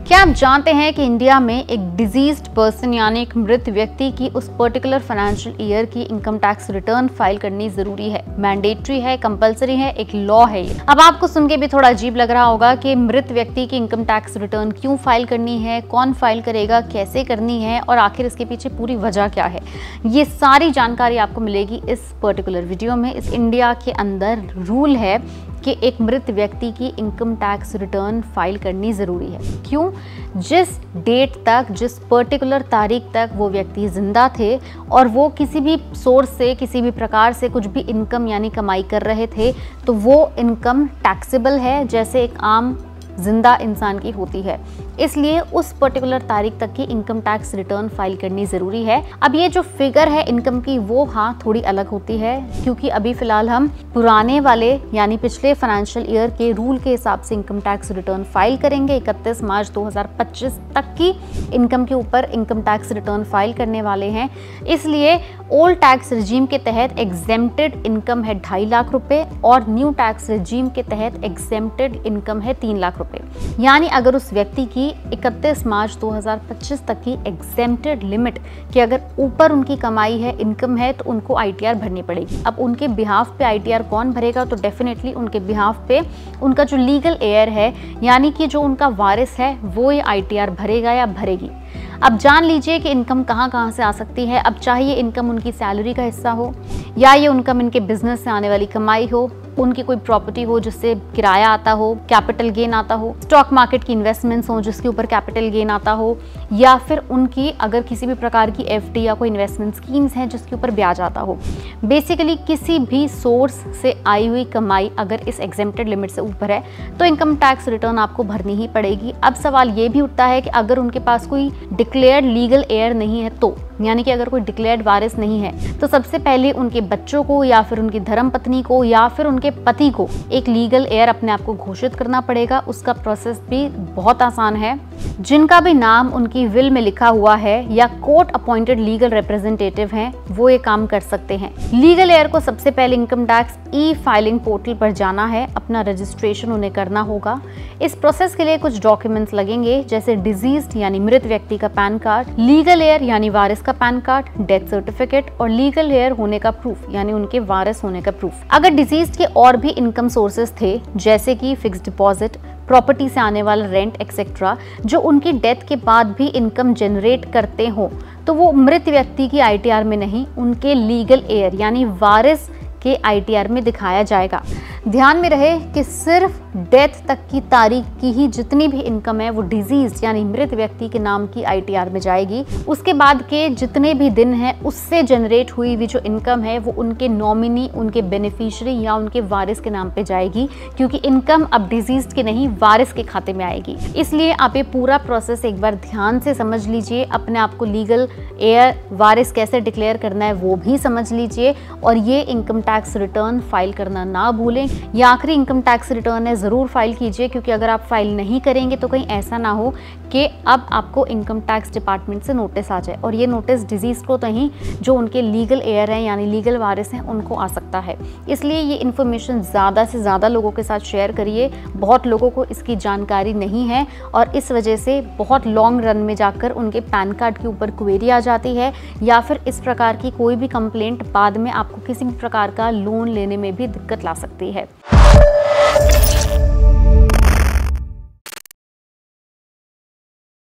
क्या आप जानते हैं कि इंडिया में एक डिजीज्ड पर्सन यानी एक मृत व्यक्ति की उस पर्टिकुलर फाइनेंशियल ईयर की इनकम टैक्स रिटर्न फाइल करनी जरूरी है, मैंडेटरी है, कंपलसरी है, एक लॉ है ये। अब आपको सुन के भी थोड़ा अजीब लग रहा होगा कि मृत व्यक्ति की इनकम टैक्स रिटर्न क्यों फाइल करनी है, कौन फाइल करेगा, कैसे करनी है और आखिर इसके पीछे पूरी वजह क्या है। ये सारी जानकारी आपको मिलेगी इस पर्टिकुलर वीडियो में। इस इंडिया के अंदर रूल है कि एक मृत व्यक्ति की इनकम टैक्स रिटर्न फाइल करनी ज़रूरी है। क्यों? जिस डेट तक, जिस पर्टिकुलर तारीख तक वो व्यक्ति जिंदा थे और वो किसी भी सोर्स से, किसी भी प्रकार से कुछ भी इनकम यानी कमाई कर रहे थे, तो वो इनकम टैक्सेबल है जैसे एक आम जिंदा इंसान की होती है। इसलिए उस पर्टिकुलर तारीख तक की इनकम टैक्स रिटर्न फाइल करनी ज़रूरी है। अब ये जो फिगर है इनकम की वो थोड़ी अलग होती है, क्योंकि अभी फ़िलहाल हम पुराने वाले यानी पिछले फाइनेंशियल ईयर के रूल के हिसाब से इनकम टैक्स रिटर्न फाइल करेंगे। 31 मार्च 2025 तक की इनकम के ऊपर इनकम टैक्स रिटर्न फाइल करने वाले हैं। इसलिए ओल्ड टैक्स रिजीम के तहत एग्जेम्प्टेड इनकम है 2.5 लाख रुपए और न्यू टैक्स रिजीम के तहत एग्जेम्प्टेड इनकम है 3 लाख रुपए। यानी अगर उस व्यक्ति की 31 मार्च 2025 तक की एग्जेम्प्टेड लिमिट कि अगर ऊपर उनकी कमाई है, इनकम है, तो उनको आईटीआर भरनी पड़ेगी। अब उनके बिहाफ पे आईटीआर कौन भरेगा? तो डेफिनेटली उनके बिहाफ पे उनका जो लीगल एयर है यानी कि जो उनका वारिस है वो ये आईटीआर भरेगा या भरेगी। अब जान लीजिए कि इनकम कहाँ से आ सकती है। अब चाहे ये इनकम उनकी सैलरी का हिस्सा हो या ये इनकम इनके बिजनेस से आने वाली कमाई हो, उनकी कोई प्रॉपर्टी हो जिससे किराया आता हो, कैपिटल गेन आता हो, स्टॉक मार्केट की इन्वेस्टमेंट्स हो जिसके ऊपर कैपिटल गेन आता हो, या फिर उनकी अगर किसी भी प्रकार की एफडी या कोई इन्वेस्टमेंट स्कीम्स हैं जिसके ऊपर ब्याज आता हो। बेसिकली किसी भी सोर्स से आई हुई कमाई अगर इस एग्जेम्प्टेड लिमिट से ऊपर है तो इनकम टैक्स रिटर्न आपको भरनी ही पड़ेगी। अब सवाल ये भी उठता है कि अगर उनके पास कोई डिक्लेयर्ड लीगल एयर नहीं है, तो यानी कि अगर कोई डिक्लेयर्ड वारिस नहीं है, तो सबसे पहले उनके बच्चों को या फिर उनकी धर्मपत्नी को या फिर उनके पति को एक लीगल एयर अपने आप को घोषित करना पड़ेगा। उसका प्रोसेस भी बहुत आसान है। जिनका भी नाम उनकी विल में लिखा हुआ है या कोर्ट अपॉइंटेड लीगल रिप्रेजेंटेटिव हैं, वो ये काम कर सकते हैं। लीगल एयर को सबसे पहले income tax e filing portal पर जाना है, अपना रजिस्ट्रेशन उन्हें करना होगा। इस प्रोसेस के लिए कुछ डॉक्यूमेंट्स लगेंगे, जैसे डिजीज्ड यानी मृत व्यक्ति का पैन कार्ड, लीगल एयर यानी वारिस का पैन कार्ड, डेथ सर्टिफिकेट और लीगल एयर होने का प्रूफ यानी उनके वारिस होने का प्रूफ। अगर डिजीज्ड के और भी इनकम सोर्सेज थे जैसे कि फिक्स्ड डिपॉजिट, प्रॉपर्टी से आने वाला रेंट एक्सेट्रा, जो उनकी डेथ के बाद भी इनकम जनरेट करते हो, तो वो मृत व्यक्ति की आईटीआर में नहीं, उनके लीगल एयर यानी वारिस के आईटीआर में दिखाया जाएगा। ध्यान में रहे कि सिर्फ डेथ तक की तारीख की ही जितनी भी इनकम है वो डिजीज यानी मृत व्यक्ति के नाम की आईटीआर में जाएगी। उसके बाद के जितने भी दिन हैं उससे जनरेट हुई हुई जो इनकम है वो उनके नॉमिनी, उनके बेनिफिशियरी या उनके वारिस के नाम पे जाएगी, क्योंकि इनकम अब डिजीज के नहीं वारिस के खाते में आएगी। इसलिए आप ये पूरा प्रोसेस एक बार ध्यान से समझ लीजिए। अपने आप को लीगल एयर वारिस कैसे डिक्लेयर करना है वो भी समझ लीजिए और ये इनकम टैक्स रिटर्न फाइल करना ना भूलें। ये आखिरी इनकम टैक्स रिटर्न है, ज़रूर फाइल कीजिए, क्योंकि अगर आप फाइल नहीं करेंगे तो कहीं ऐसा ना हो कि अब आपको इनकम टैक्स डिपार्टमेंट से नोटिस आ जाए और ये नोटिस डिजीज को नहीं, जो उनके लीगल एयर हैं यानी लीगल वारिस हैं उनको आ सकता है। इसलिए ये इन्फॉर्मेशन ज़्यादा से ज़्यादा लोगों के साथ शेयर करिए। बहुत लोगों को इसकी जानकारी नहीं है और इस वजह से बहुत लॉन्ग रन में जाकर उनके पैन कार्ड के ऊपर क्वेरी आ जाती है या फिर इस प्रकार की कोई भी कंप्लेंट बाद में आपको किसी भी प्रकार का लोन लेने में भी दिक्कत ला सकती है।